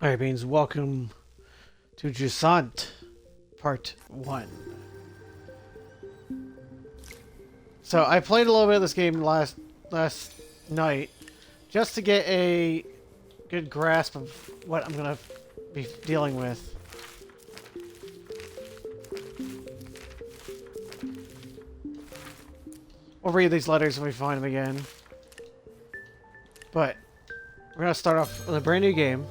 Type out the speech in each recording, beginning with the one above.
Alright, Beans, welcome to Jusant, Part 1. So, I played a little bit of this game last night, just to get a good grasp of what I'm going to be dealing with. We'll read these letters when we find them again. But, we're going to start off with a brand new game.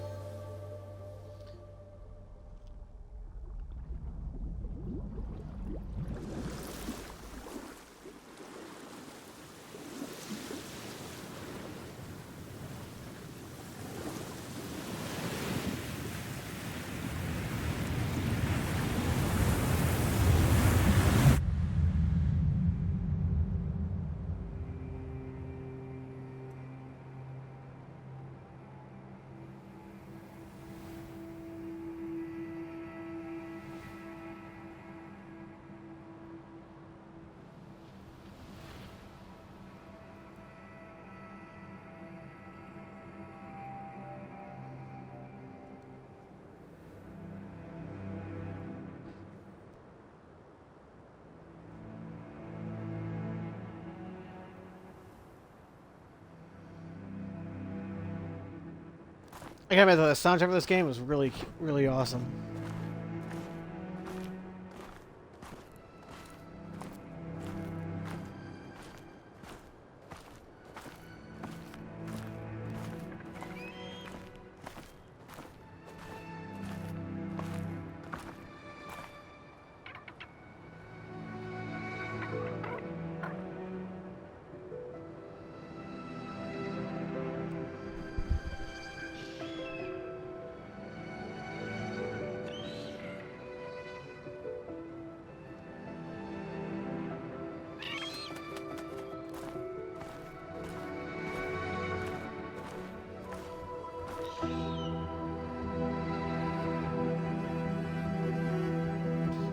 I gotta admit, the soundtrack of this game was really, really awesome.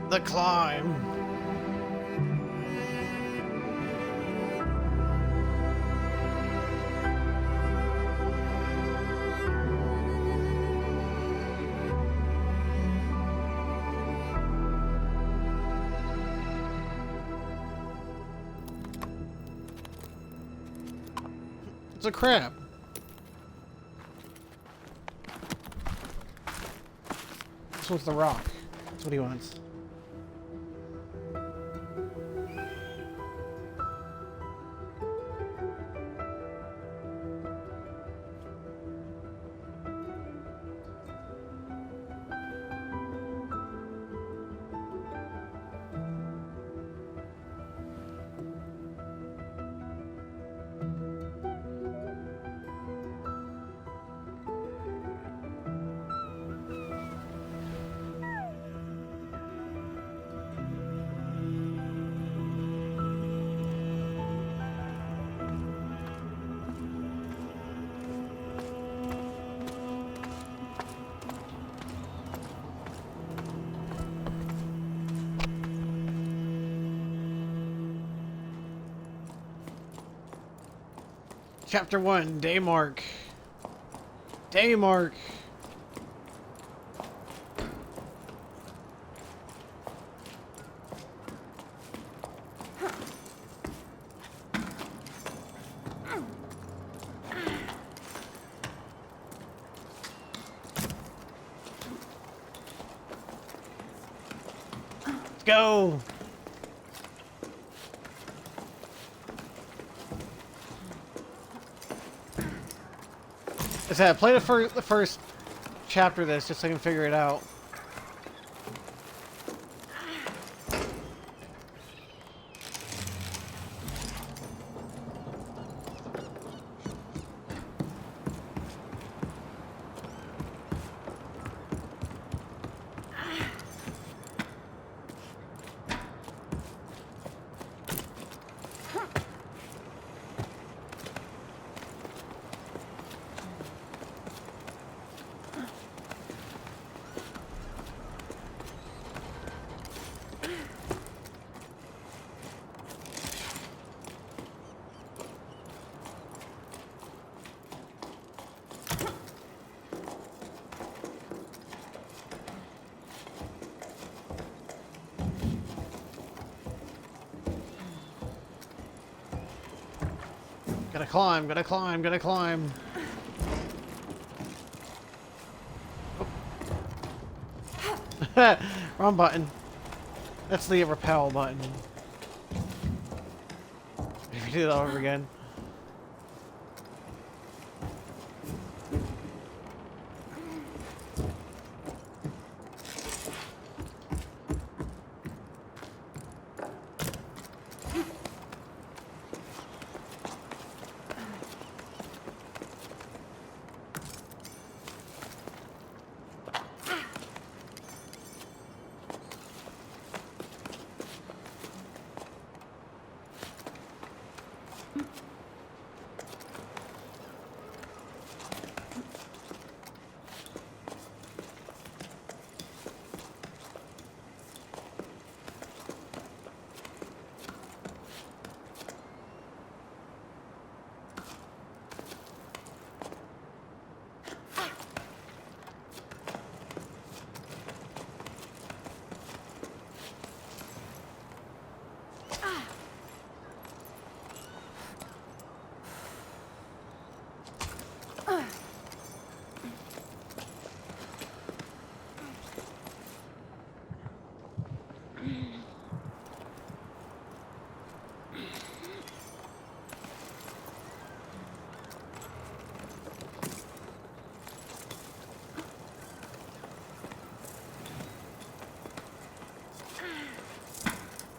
The climb. It's a crab. This one's the rock. That's what he wants. Chapter 1, Day Mark. Day Mark. Let's go. I said, play the first chapter of this just so I can figure it out. Gotta climb, gotta climb, gotta climb. Oh. Wrong button. That's the repel button. Maybe do that over again.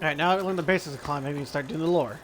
Alright, now that we learned the basics of climbing, we can start doing the lore.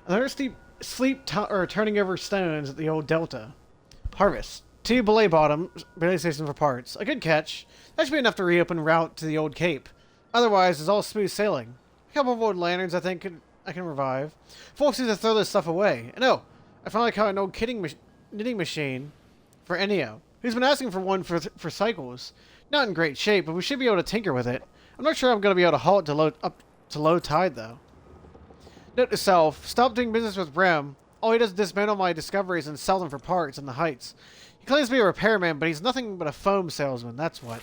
Another turning over stones at the old delta. Harvest. 2 belay stations for parts. A good catch. That should be enough to reopen route to the old cape. Otherwise, it's all smooth sailing. A couple of old lanterns I think I can revive. Folks need to throw this stuff away. And oh, I finally caught an old knitting machine for Ennio. He's been asking for one for cycles. Not in great shape, but we should be able to tinker with it. I'm not sure I'm going to be able to haul it up to low tide, though. Note to self, stop doing business with Rem. All he does is dismantle my discoveries and sell them for parts in the Heights. He claims to be a repairman, but he's nothing but a foam salesman, that's what.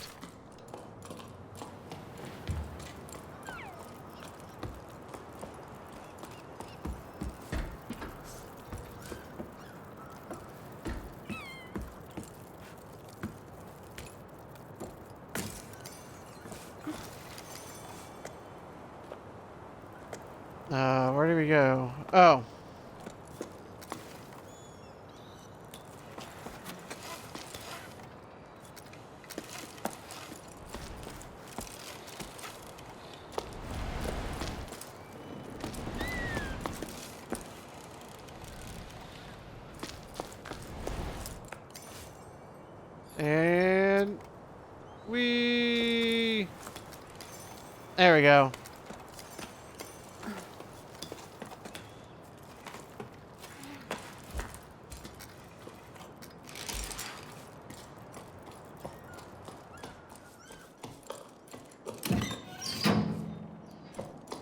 Where do we go? Oh. And there we go.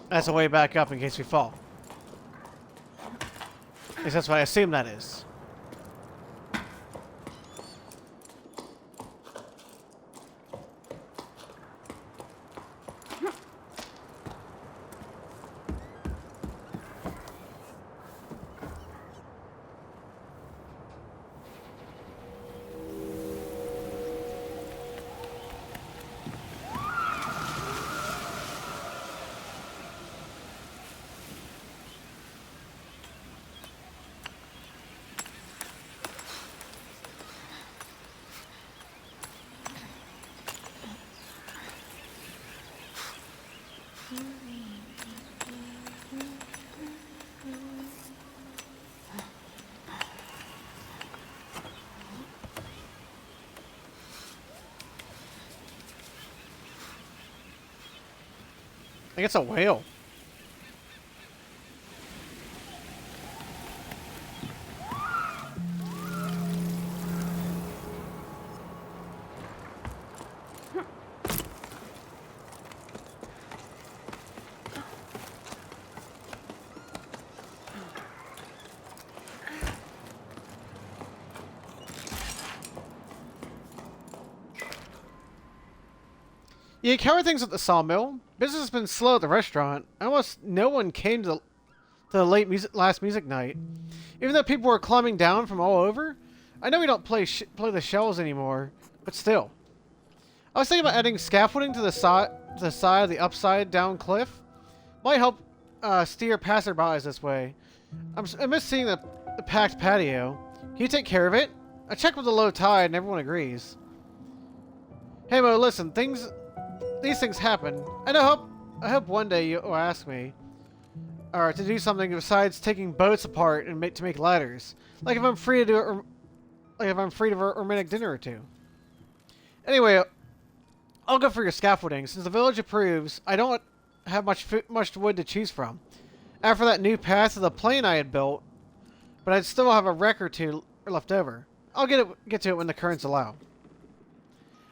That's a way back up in case we fall. At least that's what I assume that is. think it's a whale. You cover things at the sawmill. Business has been slow at the restaurant. Almost no one came to the last music night. Even though people were climbing down from all over. I know we don't play the shells anymore, but still. I was thinking about adding scaffolding to the side of the upside down cliff. Might help steer passerbys this way. I miss seeing the packed patio. Can you take care of it? I checked with the low tide and everyone agrees. Hey Mo, listen, these things happen, and I hope one day you'll ask me, or to do something besides taking boats apart and to make ladders. Like if I'm free to do it, or like if I'm free to a romantic dinner or two. Anyway, I'll go for your scaffolding. Since the village approves, I don't have much wood to choose from. After that new path to the plane I had built, but I'd still have a wreck or two left over. I'll get to it when the currents allow.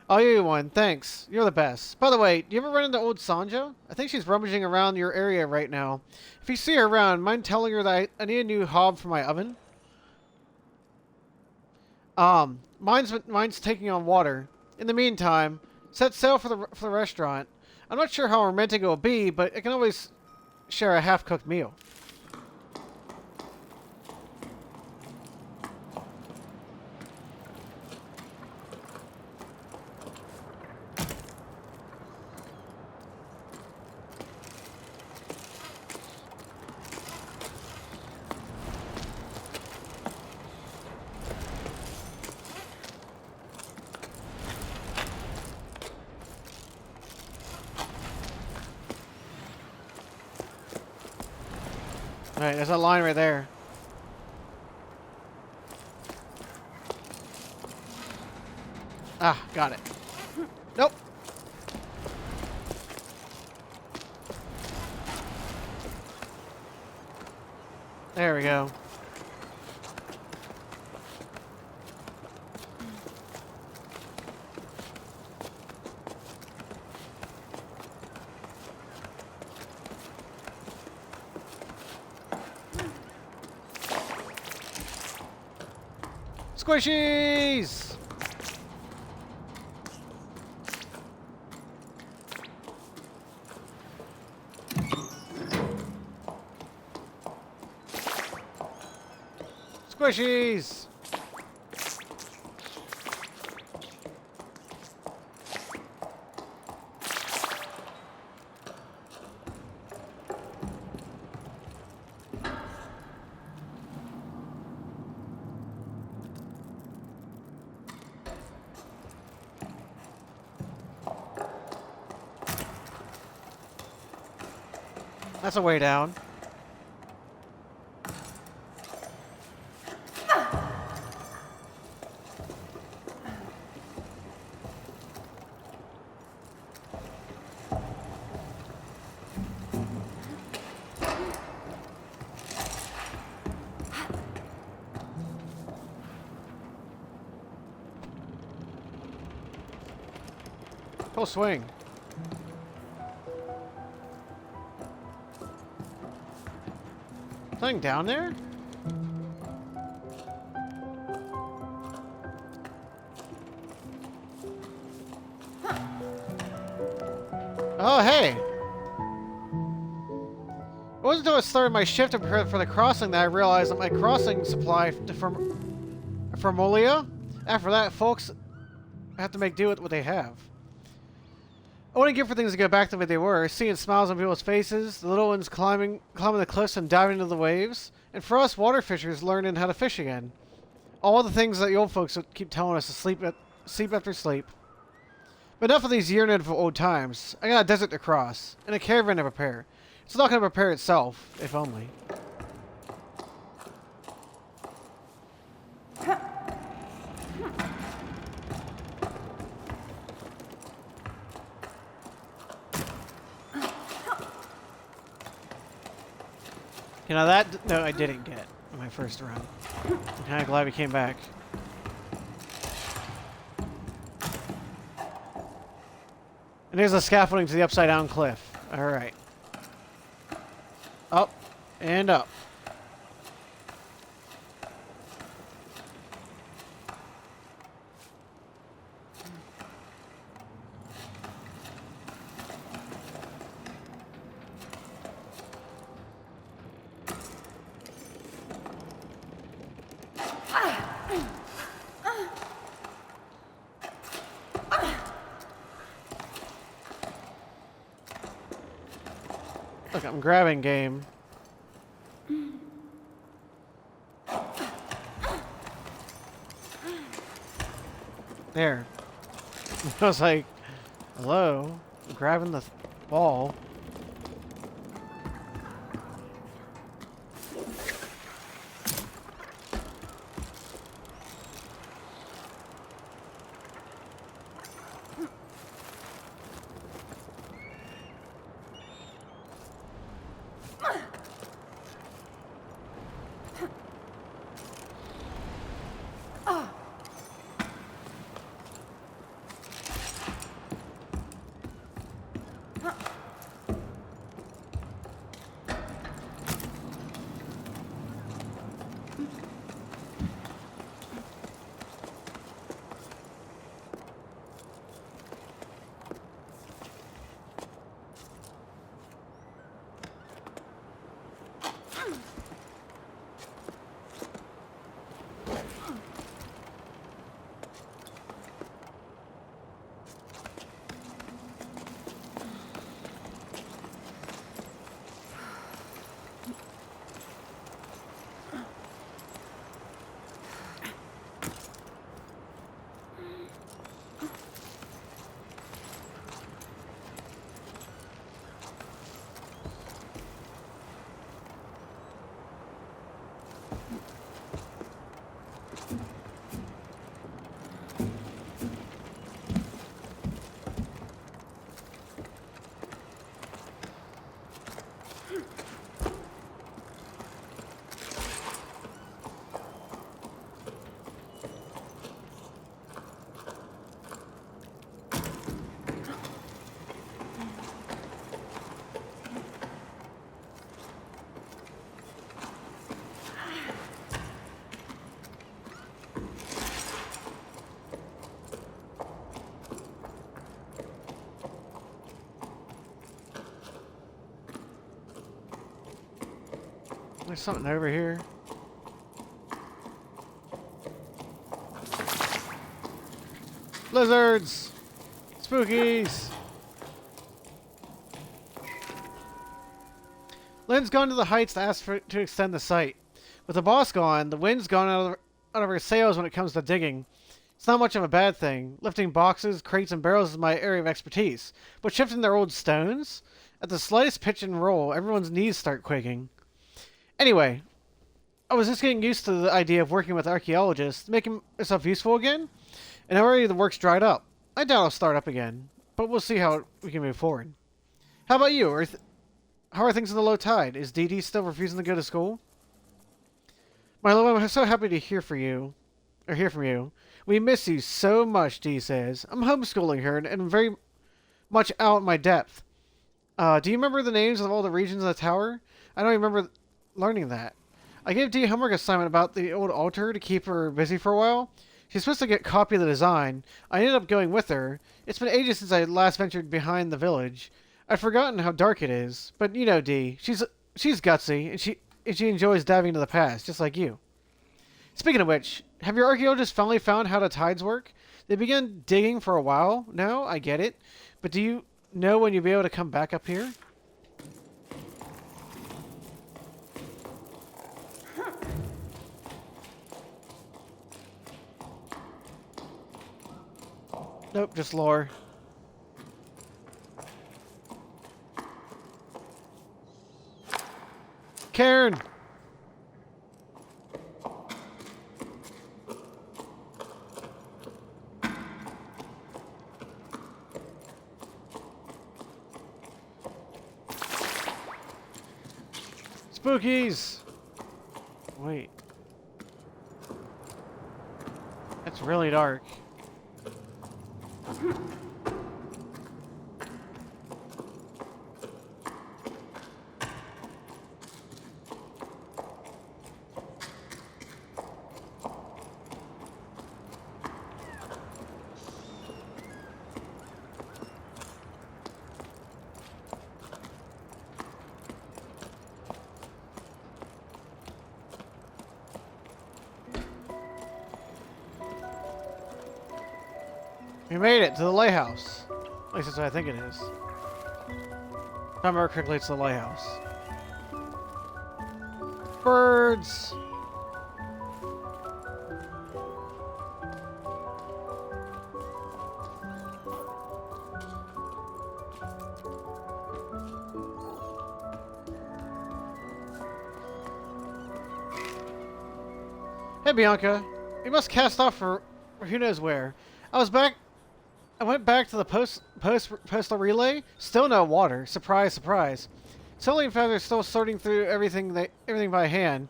Oh, you one. Thanks. You're the best. By the way, do you ever run into old Sanjo? I think she's rummaging around your area right now. If you see her around, mind telling her that I need a new hob for my oven? Mine's taking on water. In the meantime, set sail for the restaurant. I'm not sure how romantic it will be, but I can always share a half-cooked meal. Alright, there's a line right there. Ah, got it. Nope. There we go. Squishies! Squishies! That's a way down. Full swing. Something down there? Oh, hey! It wasn't until I started my shift to prepare for the crossing that I realized that my crossing supply from Molia. After that, folks have to make do with what they have. I want to give for things to go back the way they were, seeing smiles on people's faces, the little ones climbing the cliffs and diving into the waves, and for us water fishers learning how to fish again. All the things that the old folks would keep telling us to sleep after sleep. But enough of these yearning for old times. I got a desert to cross, and a caravan to prepare. It's not going to prepare itself, if only. You know, that... No, I didn't get in my first run. I'm kind of glad we came back. And there's a scaffolding to the upside-down cliff. Alright. Up. And up. Look, I'm grabbing game. There. I was like, hello? I'm grabbing the ball. There's something over here. Lizards! Spookies! Lynn's gone to the heights to ask to extend the site. With the boss gone, the wind's gone out of her sails when it comes to digging. It's not much of a bad thing. Lifting boxes, crates, and barrels is my area of expertise. But shifting their old stones? At the slightest pitch and roll, everyone's knees start quaking. Anyway, I was just getting used to the idea of working with archaeologists, making myself useful again, and already the work's dried up. I doubt I'll start up again, but we'll see how we can move forward. How about you? How are things in the low tide? Is Dee Dee still refusing to go to school? Milo, I'm so happy to hear from you. We miss you so much, Dee says. I'm homeschooling her and very much out in my depth. Do you remember the names of all the regions of the tower? I don't remember learning that. I gave Dee a homework assignment about the old altar to keep her busy for a while. She's supposed to get a copy of the design. I ended up going with her. It's been ages since I last ventured behind the village. I've forgotten how dark it is, but you know Dee. She's gutsy, and she enjoys diving into the past, just like you. Speaking of which, have your archaeologists finally found how the tides work? They began digging for a while now, I get it. But do you know when you'll be able to come back up here? Nope, just lore. Karen! Spookies! Wait. That's really dark. We made it to the lighthouse. At least that's what I think it is. If I remember correctly, it's the lighthouse. Birds! Hey Bianca, you must cast off for who knows where. I went back to the postal relay. Still no water. Surprise, surprise. Sully and Feather still sorting through everything by hand,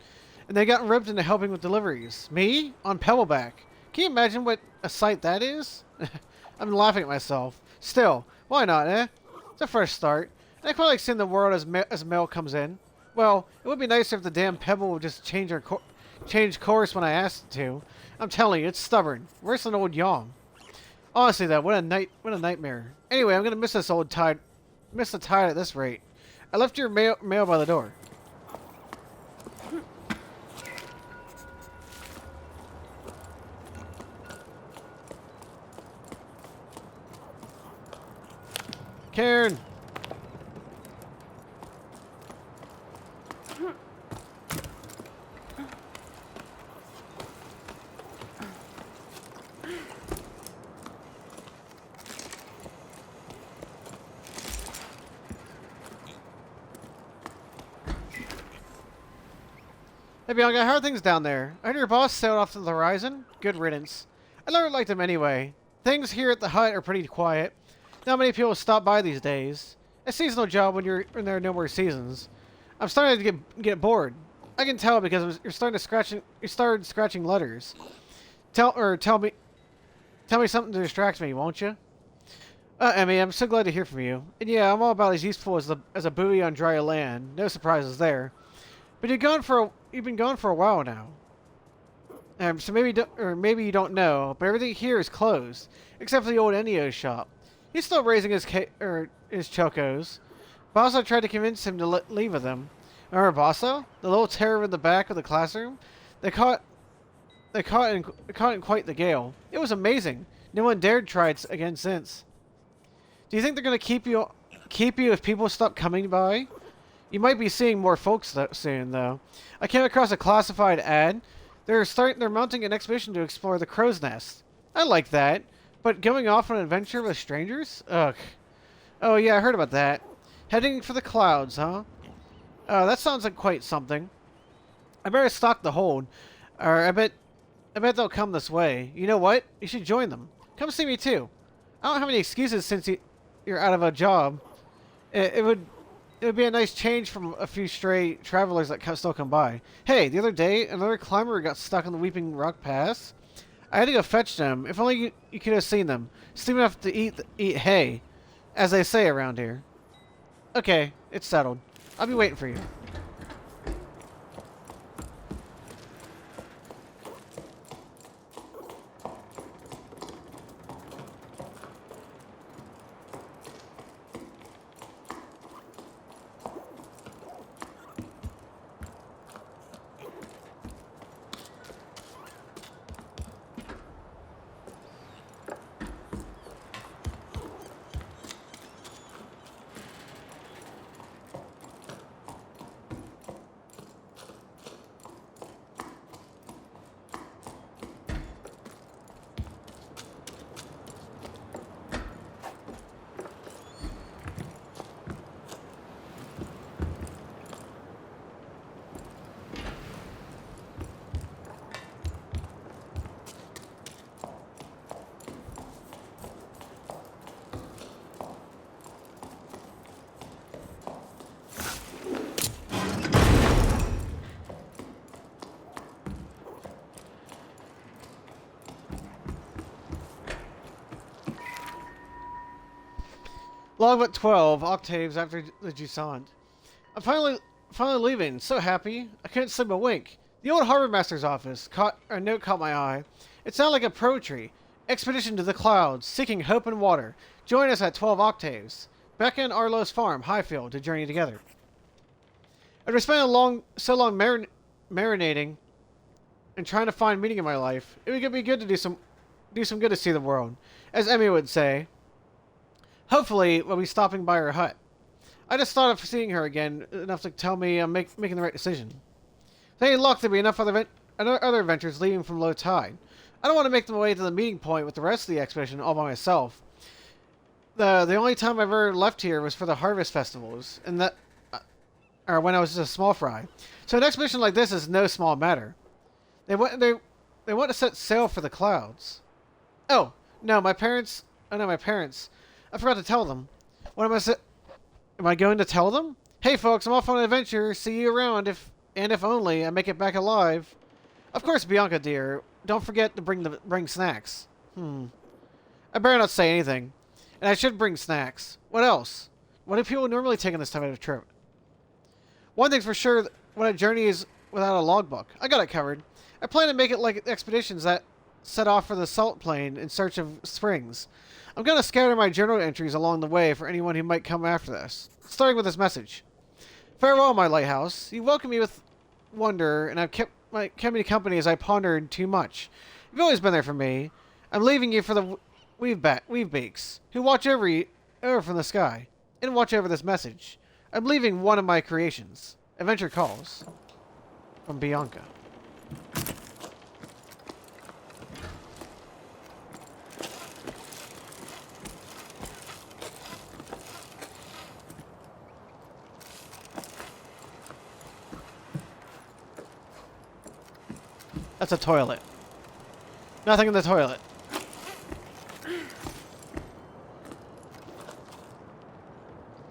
and they got roped into helping with deliveries. Me on Pebbleback. Can you imagine what a sight that is? I'm laughing at myself. Still, why not, eh? It's a fresh start. And I quite like seeing the world as mail comes in. Well, it would be nicer if the damn Pebble would just change course when I asked it to. I'm telling you, it's stubborn. Worse than old Yom. Honestly, though, what a nightmare. Anyway, I'm gonna miss the tide at this rate. I left your mail by the door. Karen. Hey Bianca, how are things down there? I heard your boss sailed off to the horizon. Good riddance. I never liked him anyway. Things here at the hut are pretty quiet. Not many people stop by these days. A seasonal job when there are no more seasons. I'm starting to get bored. I can tell because you started scratching letters. Tell me something to distract me, won't you? Emmy, I'm so glad to hear from you. And yeah, I'm all about as useful as a buoy on dry land. No surprises there. But you've been gone for a while now. So maybe you don't know, but everything here is closed, except for the old Enio shop. He's still raising his chocos. Basso tried to convince him to leave with them. Remember Basso, the little terror in the back of the classroom? They caught in quite the gale. It was amazing. No one dared try it again since. Do you think they're gonna keep you if people stop coming by? You might be seeing more folks soon, though. I came across a classified ad. They're mounting an expedition to explore the crow's nest. I like that, but going off on an adventure with strangers? Ugh. Oh yeah, I heard about that. Heading for the clouds, huh? Oh, that sounds like quite something. I better stock the hold, or I bet they'll come this way. You know what? You should join them. Come see me too. I don't have any excuses since you're out of a job. It would be a nice change from a few stray travelers that still come by. Hey, the other day, another climber got stuck on the Weeping Rock Pass. I had to go fetch them. If only you could have seen them. Steam enough to eat hay, as they say around here. Okay, it's settled. I'll be waiting for you. Logbook 12, octaves after the Jusant. I'm finally leaving. So happy. I couldn't sleep a wink. The old harbor master's office. A note caught my eye. It sounded like a poetry. Expedition to the clouds, seeking hope and water. Join us at 12 octaves. Becca and Arlo's farm, Highfield, to journey together. After spending so long marinating and trying to find meaning in my life, it would be good to do some good to see the world, as Emmy would say. Hopefully, we'll be stopping by her hut. I just thought of seeing her again enough to tell me I'm making the right decision. There ain't luck to be enough other adventures leaving from low tide. I don't want to make my way to the meeting point with the rest of the expedition all by myself. The only time I've ever left here was for the harvest festivals, and that or when I was just a small fry. So an expedition like this is no small matter. They want to set sail for the clouds. Oh no, my parents. Oh no, my parents. I forgot to tell them. What am I going to tell them? Hey folks, I'm off on an adventure. See you around if only I make it back alive. Of course, Bianca dear. Don't forget to bring snacks. I better not say anything. And I should bring snacks. What else? What do people normally take on this type of trip? One thing's for sure, when a journey is without a logbook, I got it covered. I plan to make it like expeditions that set off for the salt plain in search of springs. I'm going to scatter my journal entries along the way for anyone who might come after this, starting with this message. Farewell, my lighthouse. You welcomed me with wonder, and I've kept me company as I pondered too much. You've always been there for me. I'm leaving you for the weave beaks, who watch over from the sky, and watch over this message. I'm leaving one of my creations. Adventure calls. From Bianca. That's a toilet. Nothing in the toilet.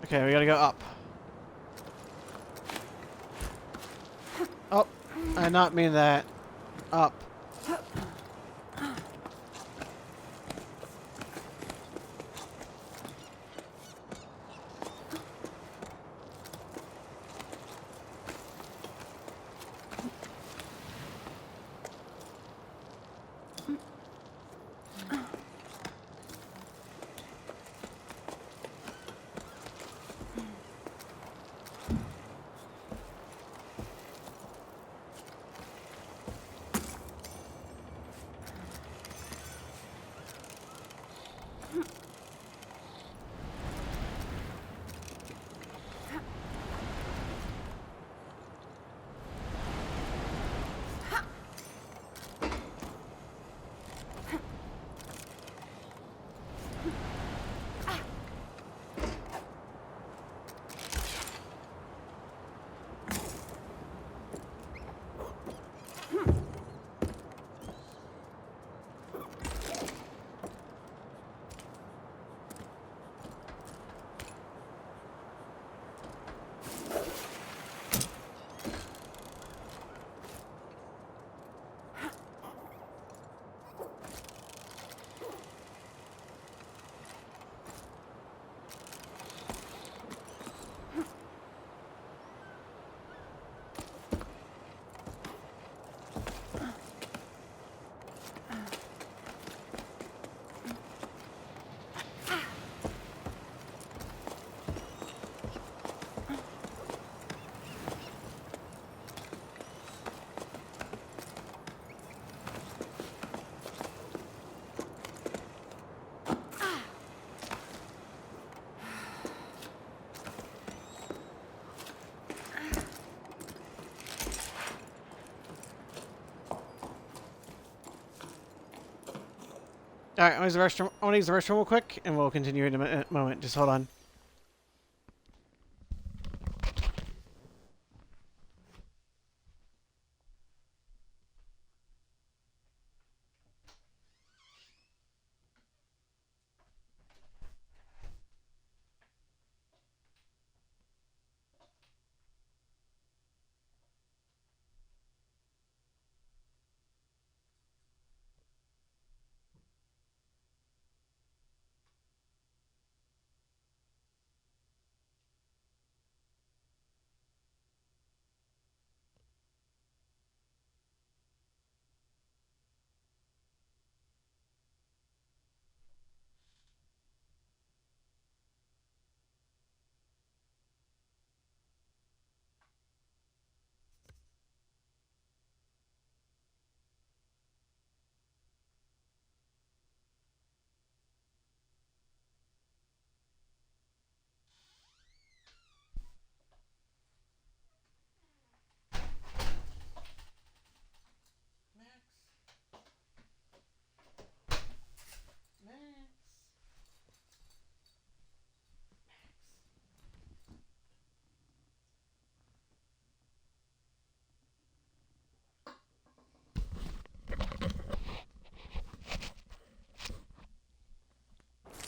Okay, we gotta go up. Oh, I did not mean that. Up. Alright, I want to use the restroom real quick, and we'll continue in a moment. Just hold on.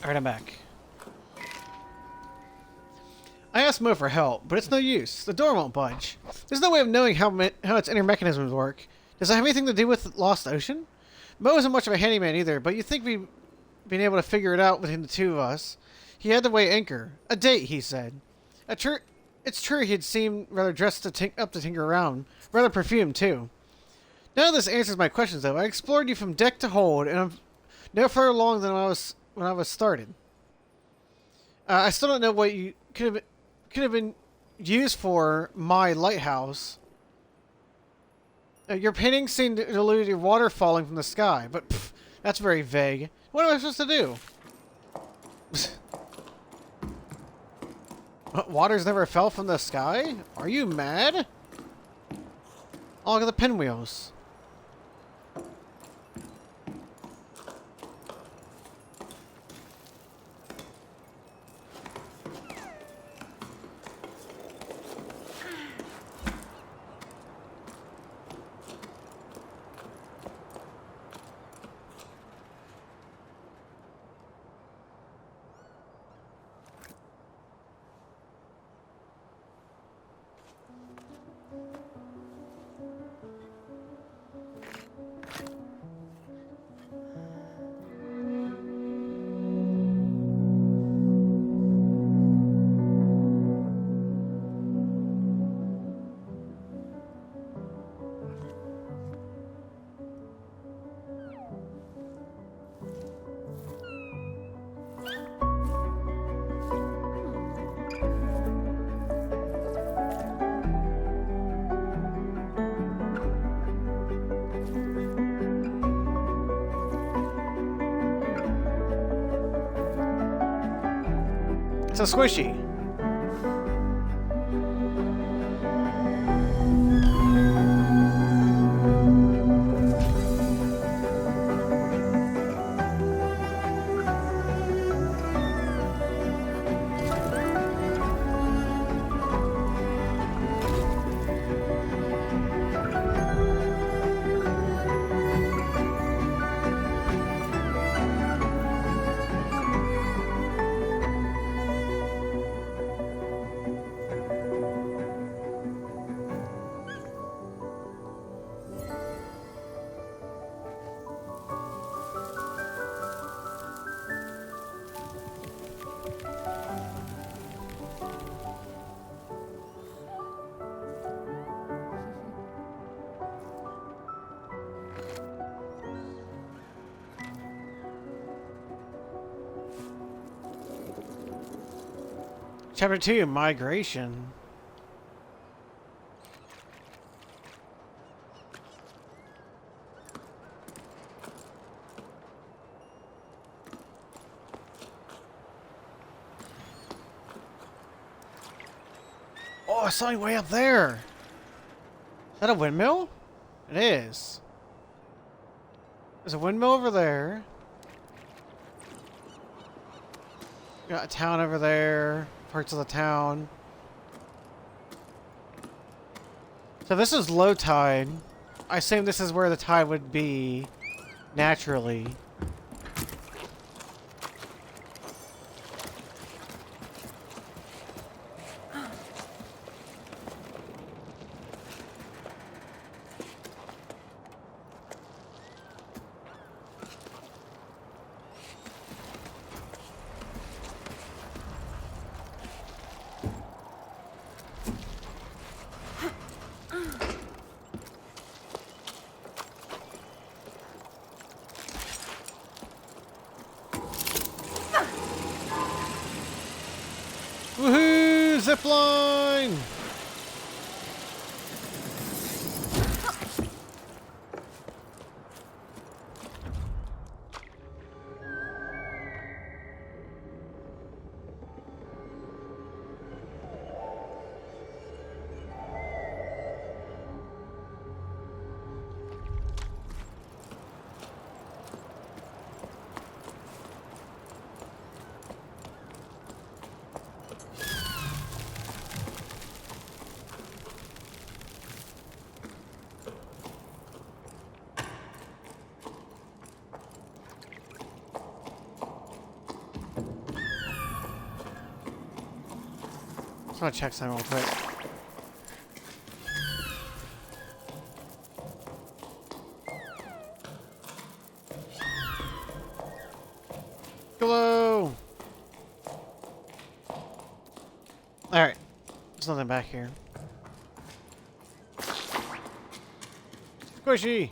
Alright, I'm back. I asked Mo for help, but it's no use. The door won't budge. There's no way of knowing how its inner mechanisms work. Does it have anything to do with Lost Ocean? Mo isn't much of a handyman either, but you'd think we'd been able to figure it out between the two of us. He had to weigh anchor. A date, he said. It's true he'd seemed rather dressed up to tinker around. Rather perfumed, too. None of this answers my questions, though. I explored you from deck to hold, and I'm no further along than when I was started. I still don't know what you could have been used for my lighthouse. Your paintings seem to allude to water falling from the sky, but pff, that's very vague. What am I supposed to do? What, waters never fell from the sky? Are you mad? Oh, look at the pinwheels. So squishy. Chapter 2, Migration. Oh, I saw you way up there. Is that a windmill? It is. There's a windmill over there. Got a town over there. Parts of the town. So this is low tide. I assume this is where the tide would be naturally. Woohoo! Zipline! want to check something real quick. Hello! Alright. There's nothing back here. Squishy!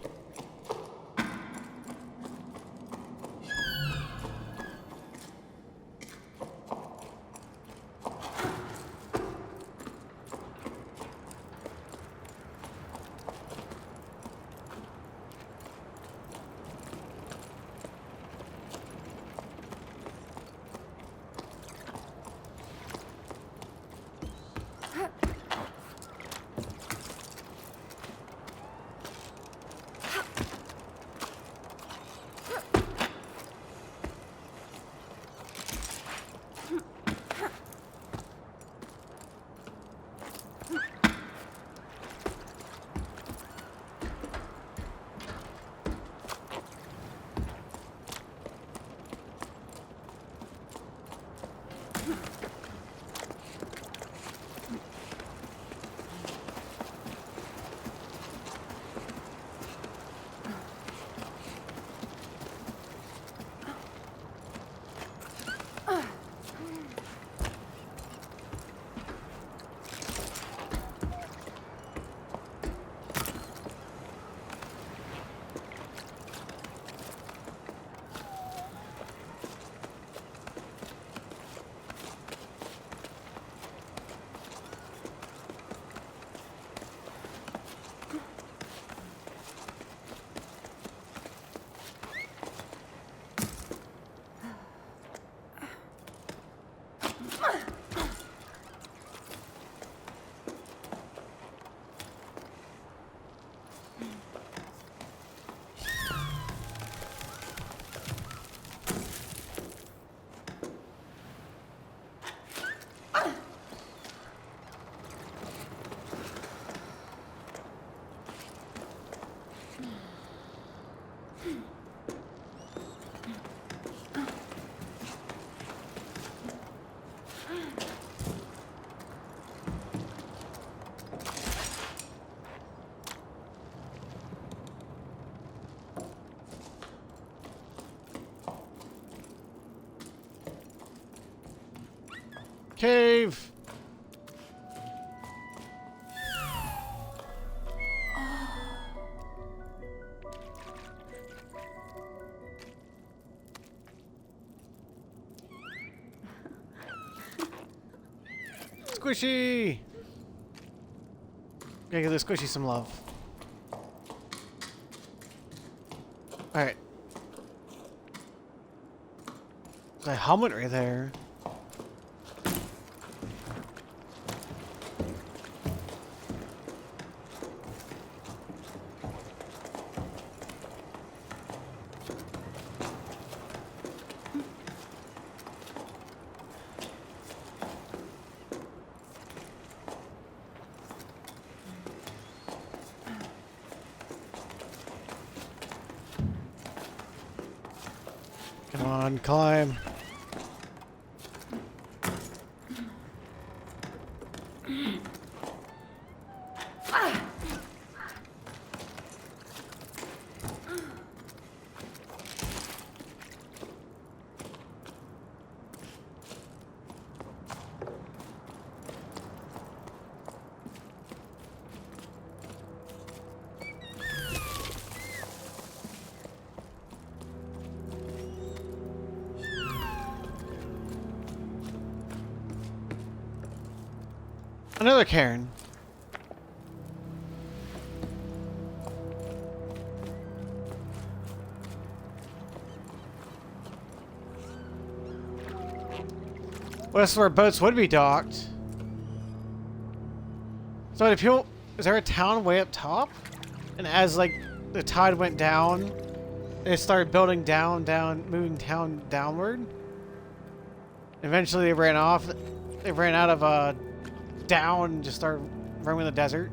Cave! Squishy! Gotta give this squishy some love. Alright. There's a helmet right there. Come on, climb. Another cairn. Well, this is where boats would be docked. So if you, is there a town way up top? And as like the tide went down, it started building down, moving town downward. Eventually they ran off. They ran out of down and just started roaming the desert.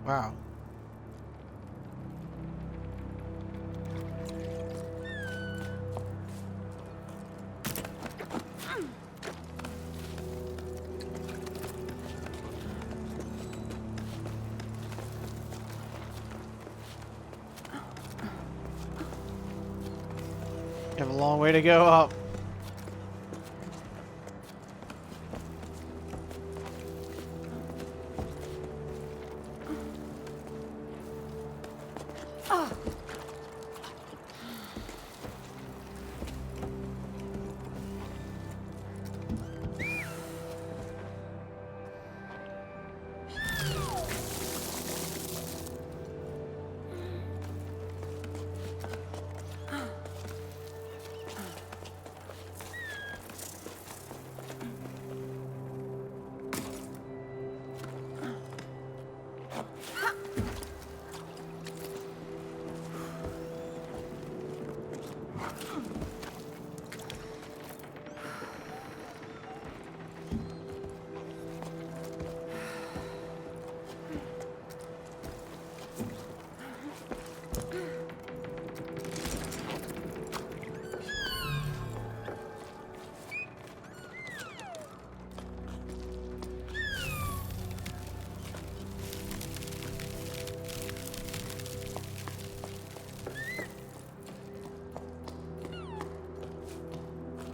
Wow. have a long way to go up.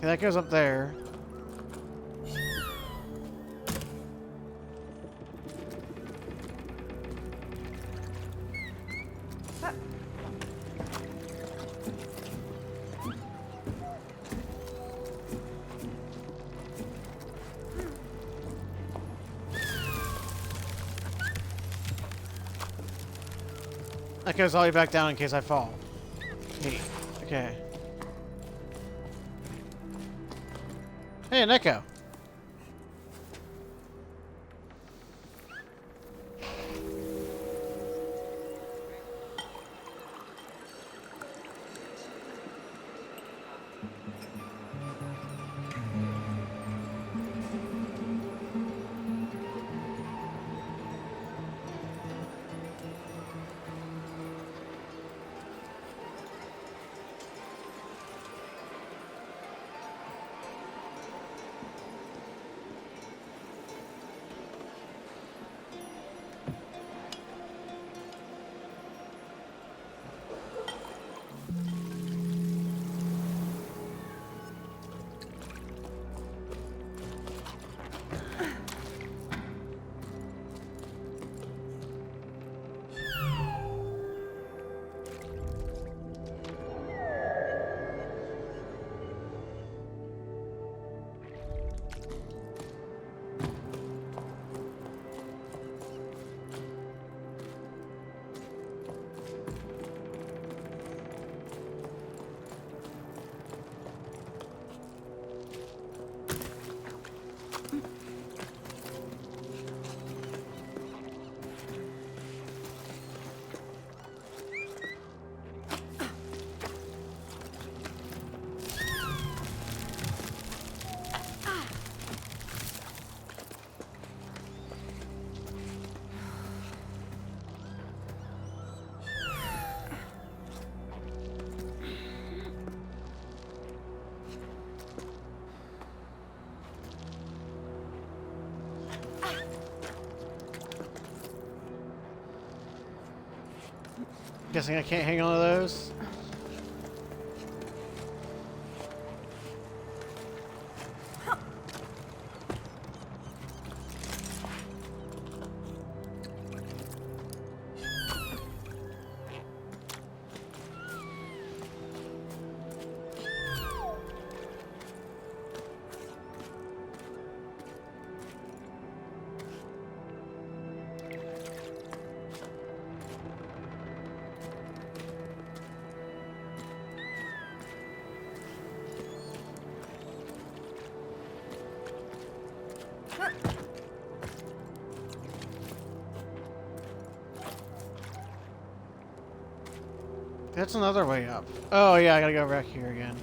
Okay, that goes up there. That goes all the way back down in case I fall. Neat. Okay. Hey, an echo. Guessing I can't hang on to those. That's another way up. Oh yeah, I gotta go back here again.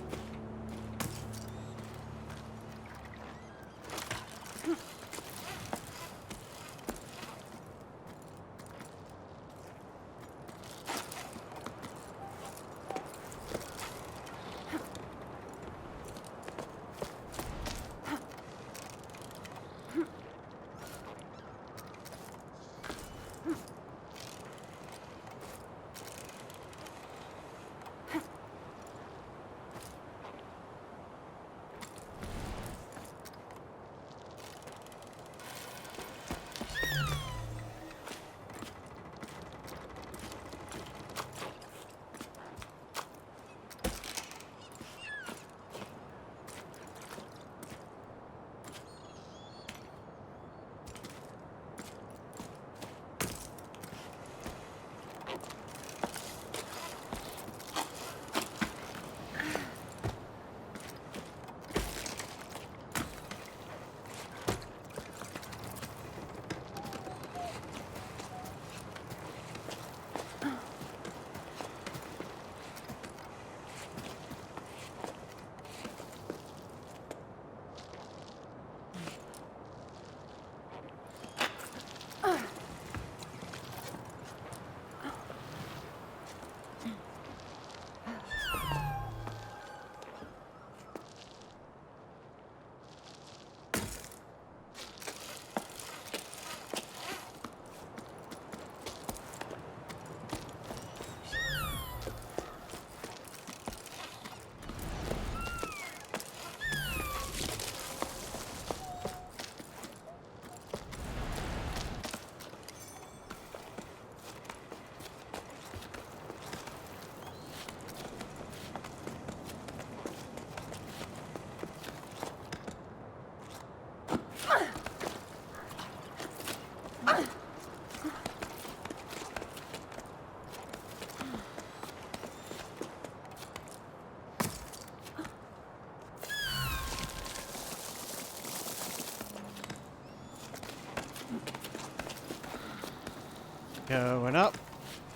Going up.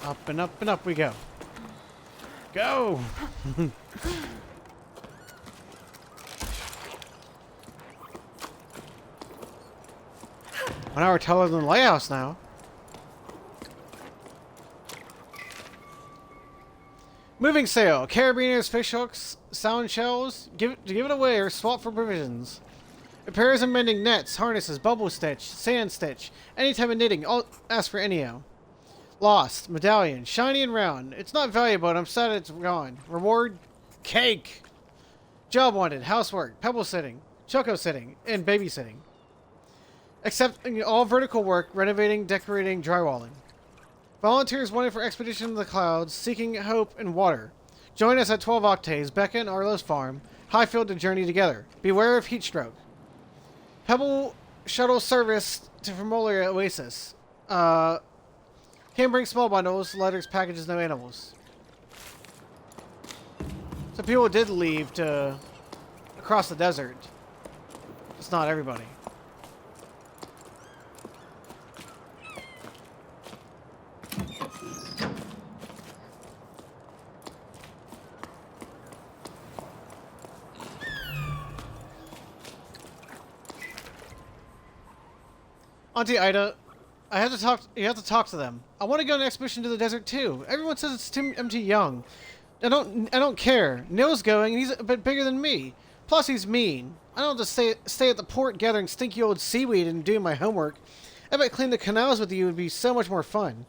Up and up and up we go. Go! 1 hour taller than the lighthouse now. Moving sail. Carabiners, fish hooks, sound shells. Give it away or swap for provisions. Repairs and mending nets, harnesses, bubble stitch, sand stitch. Any type of knitting. All ask for anyhow. Lost. Medallion. Shiny and round. It's not valuable, but I'm sad it's gone. Reward. Cake. Job wanted. Housework. Pebble sitting. Choco sitting. And babysitting. Accepting all vertical work, renovating, decorating, drywalling. Volunteers wanted for expedition to the clouds, seeking hope and water. Join us at 12 octaves, Becca and Arlo's farm, Highfield to journey together. Beware of heat stroke. Pebble shuttle service to Formolia Oasis. Can bring small bundles, letters, packages, no animals. So people did leave to across the desert. It's not everybody. Auntie Ida, you have to talk to them. I want to go on an expedition to the desert too. Everyone says it's too young. I don't care. Neil's going and he's a bit bigger than me. Plus he's mean. I don't have to stay at the port gathering stinky old seaweed and doing my homework. I bet cleaning the canals with you would be so much more fun.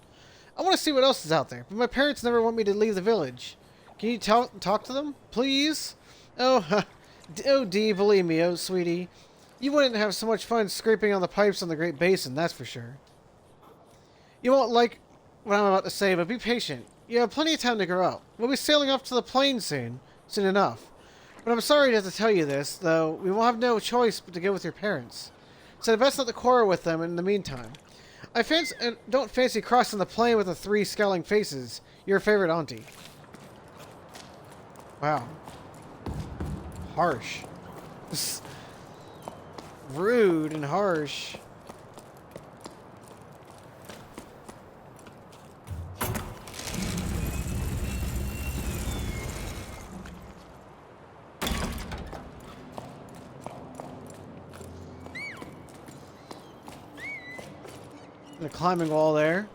I want to see what else is out there, but my parents never want me to leave the village. Can you talk to them, please? Oh, oh, Dee, believe me, oh, sweetie. You wouldn't have so much fun scraping on the pipes on the Great Basin, that's for sure. You won't like what I'm about to say, but be patient. You have plenty of time to grow up. We'll be sailing off to the plains soon enough. But I'm sorry to have to tell you this, though we will have no choice but to go with your parents. So best not to quarrel with them in the meantime. I don't fancy crossing the plain with the 3 scowling faces. Your favorite auntie. Wow. Harsh. Rude and harsh. The climbing wall there.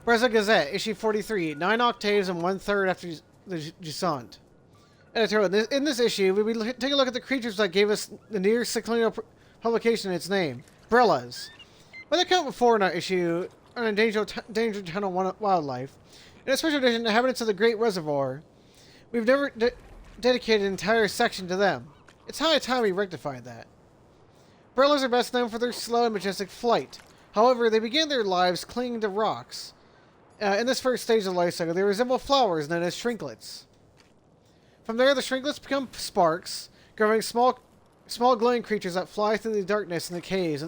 Breza Gazette, issue 43, 9 octaves and 1/3 after the Jusant. Editor, in this issue, we will take a look at the creatures that gave us the nearest colonial publication in its name, Brellas. When they come before in our issue, on endangered tunnel wildlife, in a special edition, inhabitants of the Great Reservoir, we've never dedicated an entire section to them. It's high time we rectified that. Brellas are best known for their slow and majestic flight. However, they begin their lives clinging to rocks. In this first stage of the life cycle, they resemble flowers known as shrinklets. From there, the shrinklets become sparks, growing small glowing creatures that fly through the darkness in the caves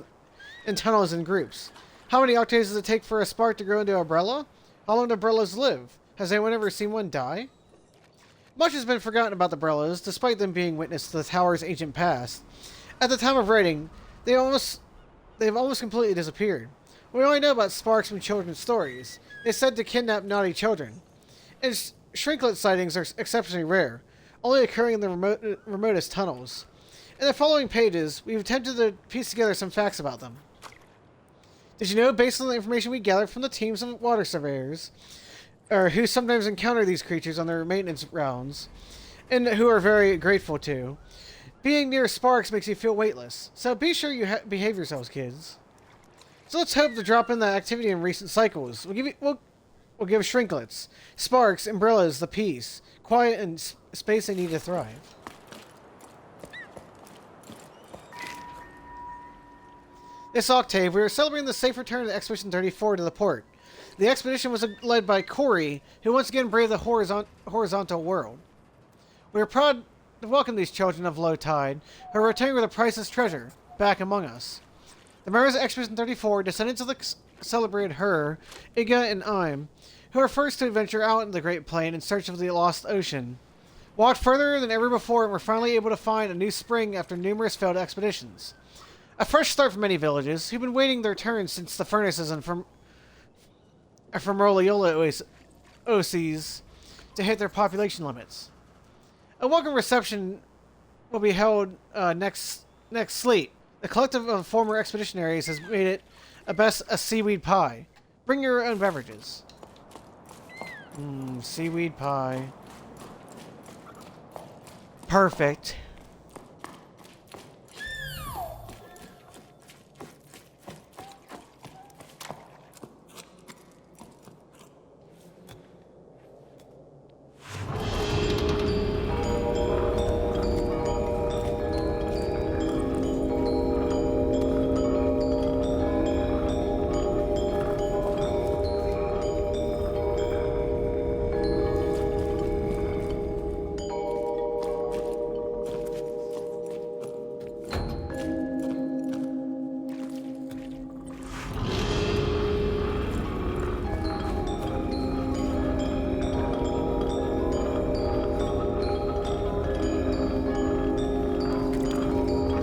and tunnels in groups. How many octaves does it take for a spark to grow into a Brella? How long do Brellas live? Has anyone ever seen one die? Much has been forgotten about the Brellas, despite them being witness to the tower's ancient past. At the time of writing, they've almost completely disappeared. We only know about sparks from children's stories. They're said to kidnap naughty children. And shrinklet sightings are exceptionally rare, only occurring in the remotest tunnels. In the following pages, we've attempted to piece together some facts about them. Did you know, based on the information we gathered from the teams of water surveyors, who sometimes encounter these creatures on their maintenance rounds, and who are very grateful to, being near sparks makes you feel weightless. So be sure you behave yourselves, kids. So let's hope to drop in that activity in recent cycles. We'll give shrinklets, sparks, umbrellas the peace, quiet, and space they need to thrive. This octave, we are celebrating the safe return of Expedition 34 to the port. The expedition was led by Corey, who once again braved the horizontal world. We are proud welcome these children of low tide, who are returning with a priceless treasure, back among us. The members of Expedition 34, descendants of the celebrated Her, Iga, and Im, who are first to adventure out into the Great Plain in search of the lost ocean, walked further than ever before and were finally able to find a new spring after numerous failed expeditions. A fresh start for many villages, who've been waiting their turn since the furnaces and from Roliola OCs to hit their population limits. A welcome reception will be held next sleep. The collective of former expeditionaries has made it a seaweed pie. Bring your own beverages. Seaweed pie. Perfect.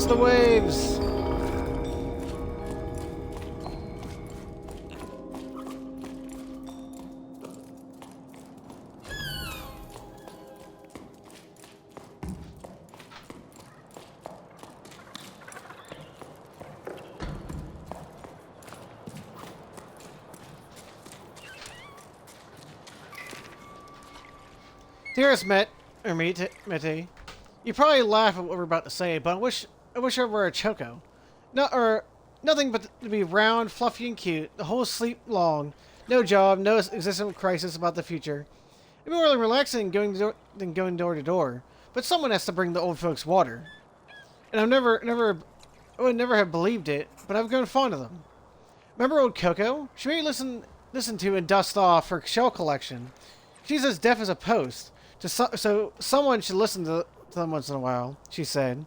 The waves. Dearest Mete, you probably laugh at what we're about to say, but I wish I were a Choco. Nothing but to be round, fluffy, and cute, the whole sleep long. No job, no existential crisis about the future. It'd be more relaxing than going door to door. But someone has to bring the old folks water. And I would never have believed it, but I've grown fond of them. Remember old Coco? She may listen to and dust off her shell collection. She's as deaf as a post, so someone should listen to them once in a while, she said.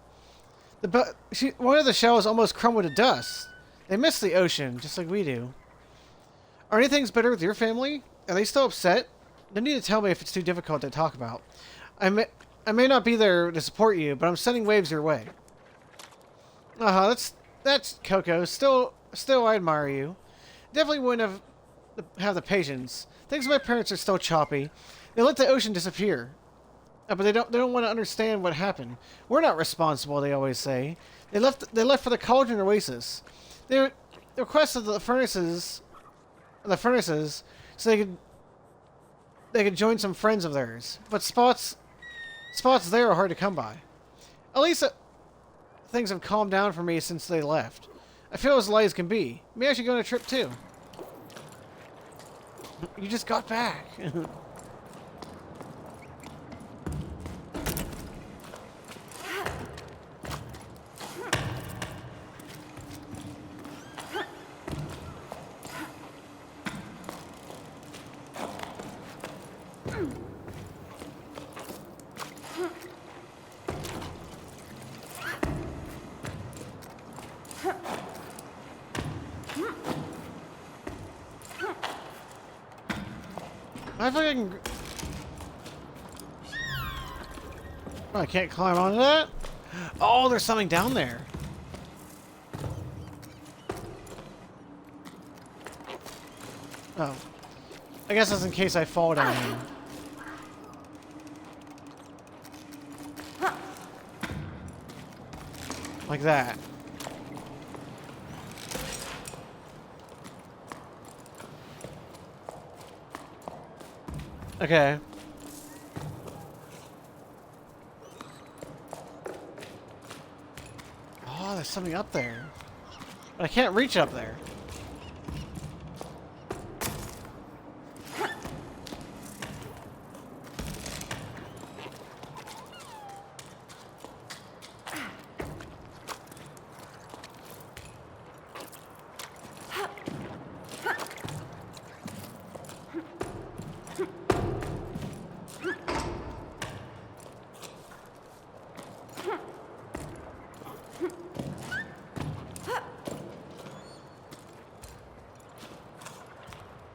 One of the shells almost crumbled to dust. They miss the ocean, just like we do. Are any things better with your family? Are they still upset? No need to tell me if it's too difficult to talk about. I may not be there to support you, but I'm sending waves your way. That's Coco. Still, I admire you. Definitely wouldn't have the patience. Things with my parents are still choppy. They let the ocean disappear. But they don't want to understand what happened. We're not responsible, they always say. They left for the Cauldron Oasis. They requested the furnaces so they could join some friends of theirs. But spots there are hard to come by. At least things have calmed down for me since they left. I feel as light as can be. Maybe I should go on a trip too. You just got back. I think I can... Oh, I can't climb onto that? Oh, there's something down there. Oh. I guess that's in case I fall down here. Like that. Okay. Oh, there's something up there. But I can't reach up there.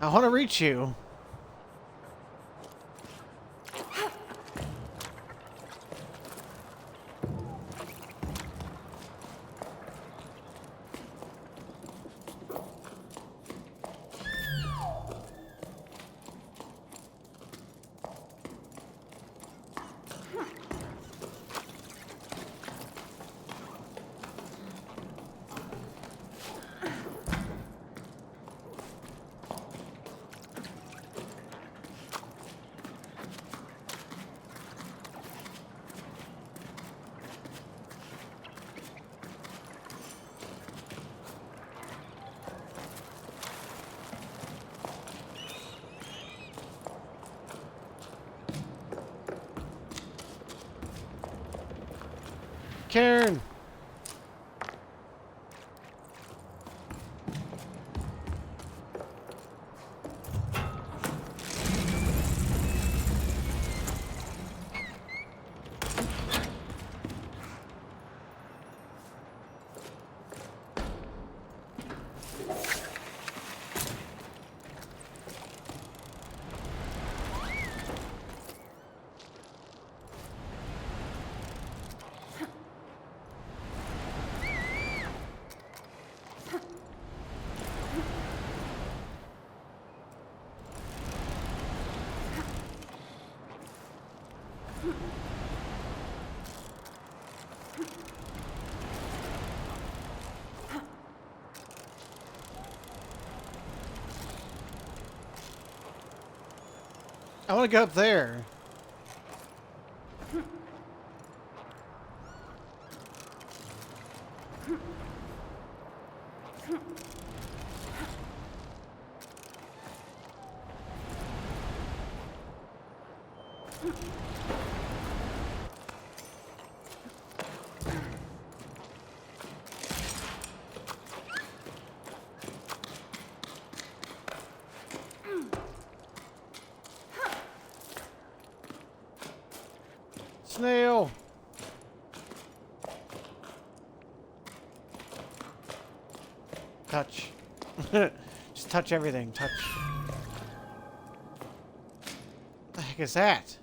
I want to reach you. Karen! I want to go up there. Snail! Touch. Just touch everything. Touch. What the heck is that?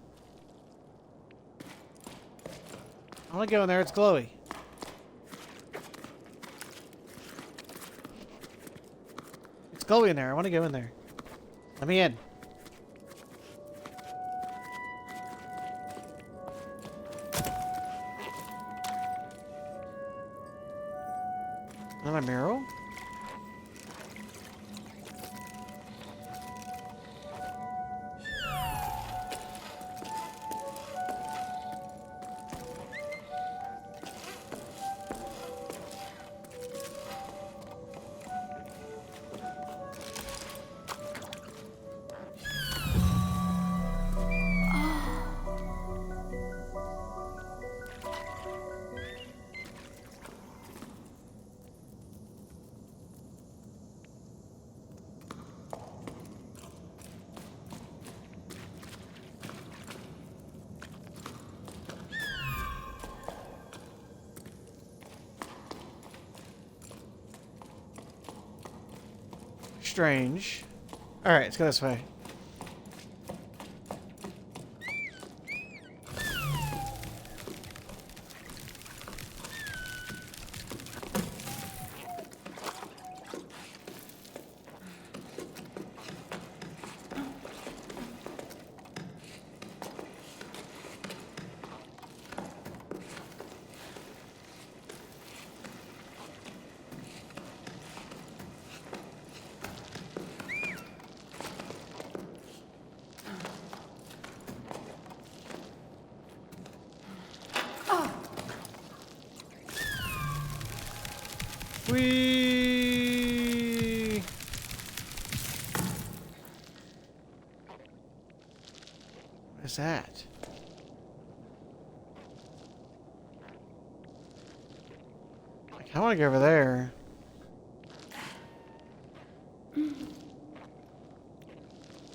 I want to go in there. It's glowy. It's glowy in there. I want to go in there. Let me in. Not a mural? Strange. Alright, let's go this way. Whee! What is that? I want to go over there. No,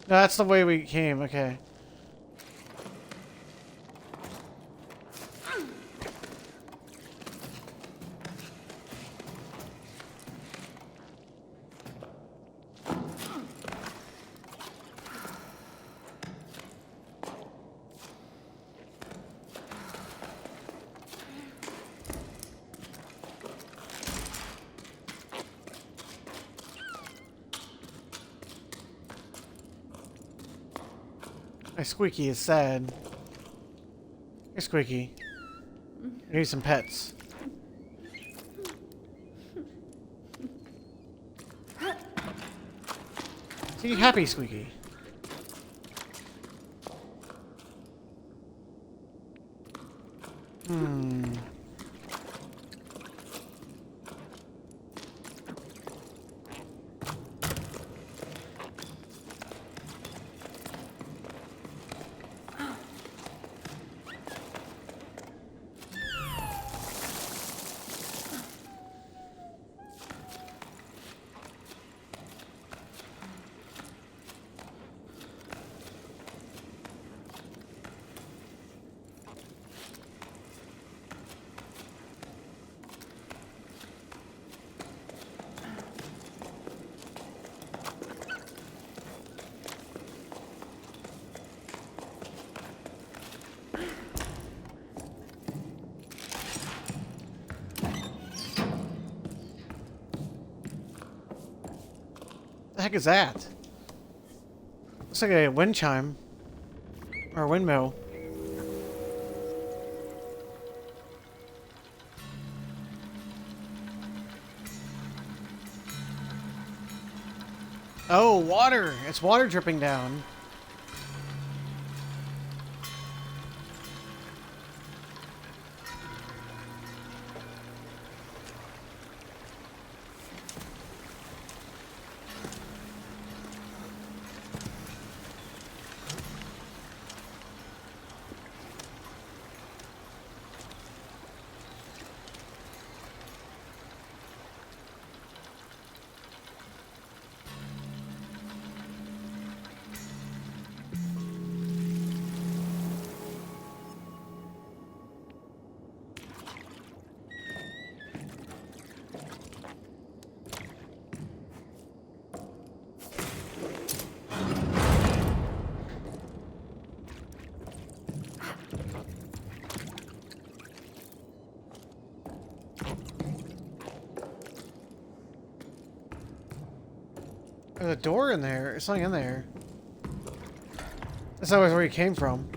that's the way we came. Okay. My Squeaky is sad. Here, Squeaky. I need some pets. See, happy, Squeaky. Hmm. The heck is that? Looks like a wind chime. Or a windmill. Oh, water! It's water dripping down. There's a door in there. There's something in there. That's always where he came from.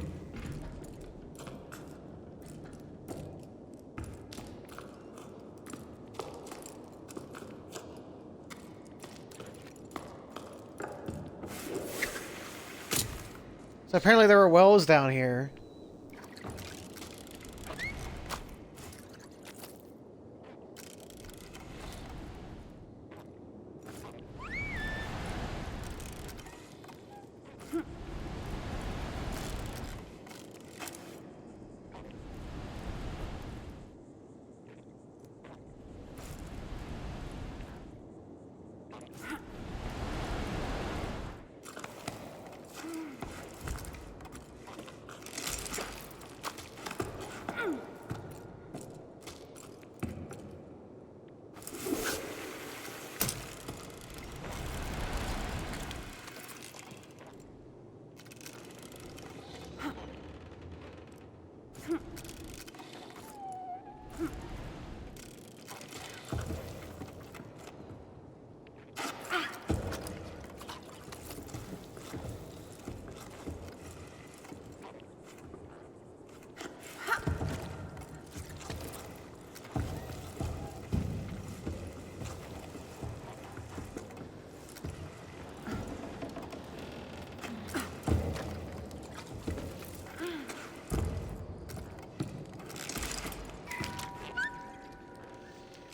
So apparently there were wells down here.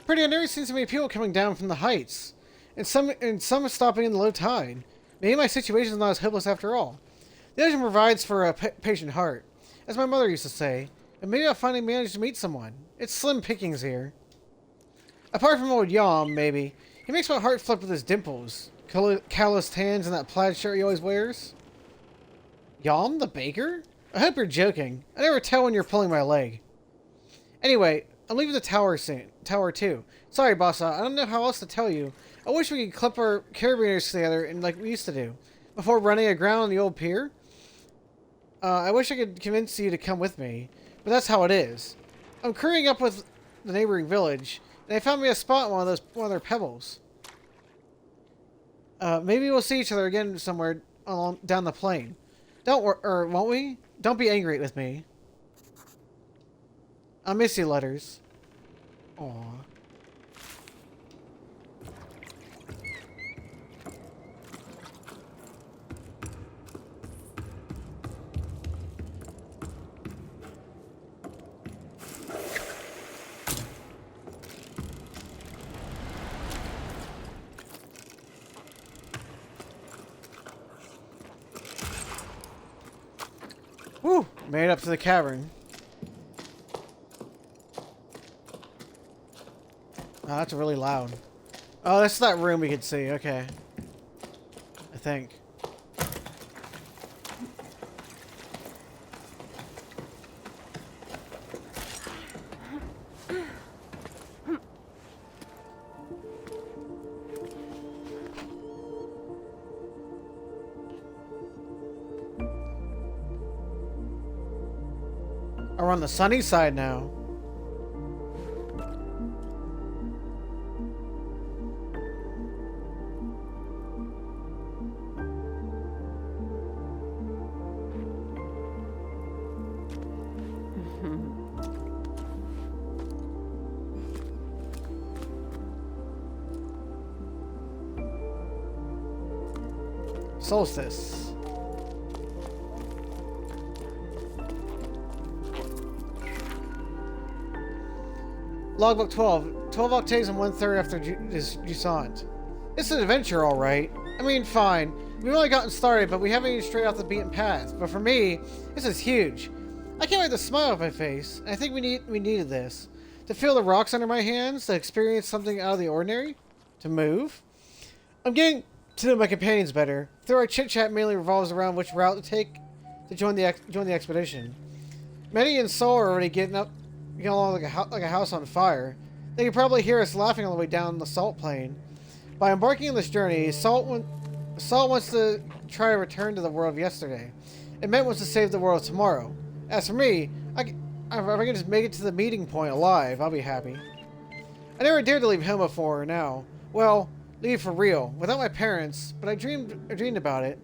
Pretty, I've never seen so many people coming down from the heights, and some stopping in the low tide. Maybe my situation is not as hopeless after all. The ocean provides for a patient heart, as my mother used to say, and maybe I'll finally manage to meet someone. It's slim pickings here. Apart from old Yom, maybe. He makes my heart flip with his dimples, calloused hands, and that plaid shirt he always wears. Yom, the baker? I hope you're joking. I never tell when you're pulling my leg. Anyway, I'm leaving the tower soon. Tower 2. Sorry, boss. I don't know how else to tell you. I wish we could clip our carabiners together and like we used to do. Before running aground on the old pier. I wish I could convince you to come with me. But that's how it is. I'm currying up with the neighboring village. And they found me a spot on one of their pebbles. Maybe we'll see each other again somewhere down the plain. Or won't we? Don't be angry with me. I'll miss you, letters. Aw. Woo! Made it up to the cavern. Oh, that's really loud. Oh, that's that room we could see. Okay. I think. We're on the sunny side now. Solstice. Logbook 12. 12 octaves and 1/3 after Jusant. It's an adventure, alright. I mean, fine. We've only gotten started, but we haven't even strayed off the beaten path. But for me, this is huge. I can't wait to smile off my face. I think we needed this. To feel the rocks under my hands, to experience something out of the ordinary, to move. I'm getting to know my companions better. Though our chit-chat mainly revolves around which route to take to join the expedition. Many and Soul are already getting along like a house on fire. They can probably hear us laughing on the way down the salt plain. By embarking on this journey, Salt wants to try to return to the world of yesterday. And Met wants to save the world tomorrow. As for me, if I can just make it to the meeting point alive, I'll be happy. I never dared to leave home before now. Well, leave for real, without my parents, but I dreamed about it.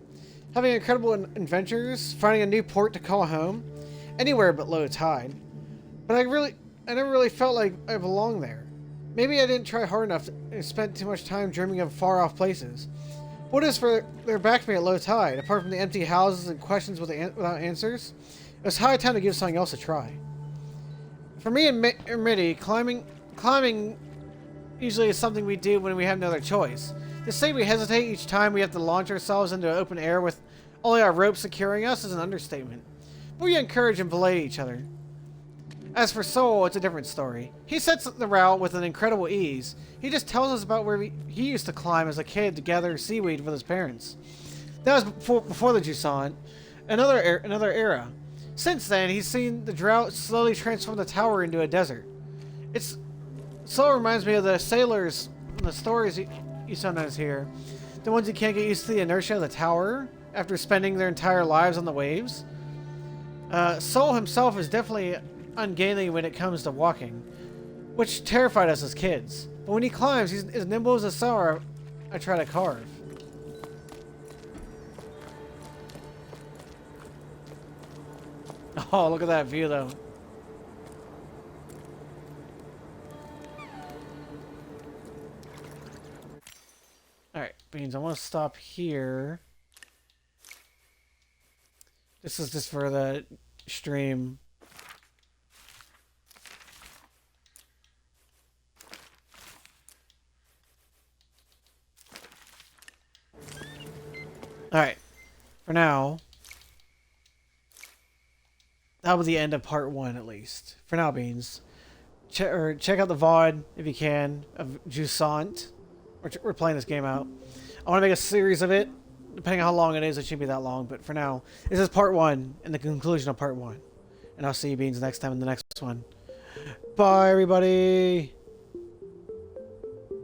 Having incredible adventures, finding a new port to call home, anywhere but low tide. But I never really felt like I belonged there. Maybe I didn't try hard enough and spent too much time dreaming of far-off places. What is for their back to me at low tide, apart from the empty houses and questions without answers? It was high time to give something else a try. For me and Mitty, climbing usually is something we do when we have no other choice. To say we hesitate each time we have to launch ourselves into open air with only our rope securing us is an understatement. But we encourage and belay each other. As for Soul, it's a different story. He sets the route with an incredible ease. He just tells us about where he used to climb as a kid to gather seaweed with his parents. That was before the Jusant, another era. Since then, he's seen the drought slowly transform the tower into a desert. Soul reminds me of the sailors in the stories you sometimes hear. The ones who can't get used to the inertia of the tower after spending their entire lives on the waves. Soul himself is definitely ungainly when it comes to walking, which terrified us as kids. But when he climbs, he's as nimble as a saw I try to carve. Oh, look at that view, though. Alright, Beans, I want to stop here. This is just for the stream. Alright, for now, that was the end of part 1, at least. For now, Beans. Check out the VOD, if you can, of Jusant. We're playing this game out. I want to make a series of it. Depending on how long it is, it shouldn't be that long. But for now, this is part 1 and the conclusion of part 1. And I'll see you, Beans, next time in the next one. Bye, everybody!